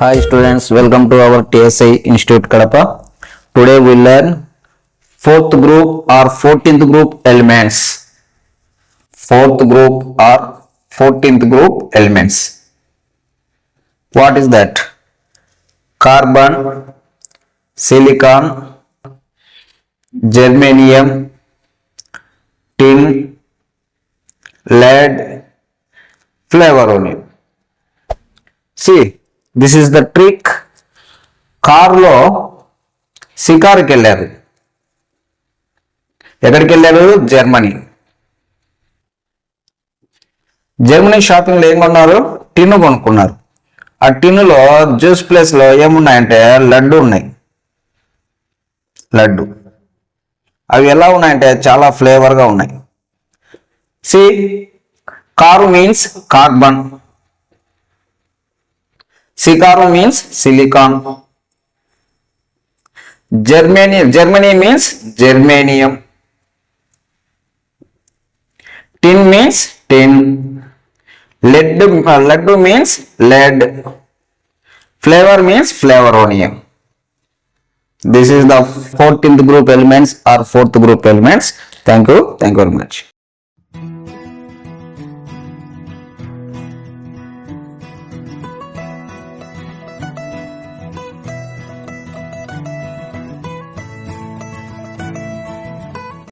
Hi students, welcome to our TSI Institute Kadapa. Today we learn 4th group or 14th group elements. 4th group or 14th group elements. What is that? Carbon, silicon, germanium, tin, lead, flavoroonium. See, this is the trick. కార్లో షికారుకి వెళ్ళారు. ఎక్కడికి వెళ్ళారు? Germany. Germany షాపింగ్లో ఏం కొన్నారు? Tin కొనుక్కున్నారు. ఆ టిన్నులో juice ప్లేస్లో ఏమున్నాయంటే లడ్డు ఉన్నాయి. లడ్డు అవి ఎలా ఉన్నాయంటే చాలా ఫ్లేవర్గా ఉన్నాయి. సి కారు మీన్స్ కార్బన్, సికారు means silicon, Germany means germanium, tin means tin, lead means lead, flavor means flavoroonium. This is the 14th group elements or 4th group elements. Thank you very much.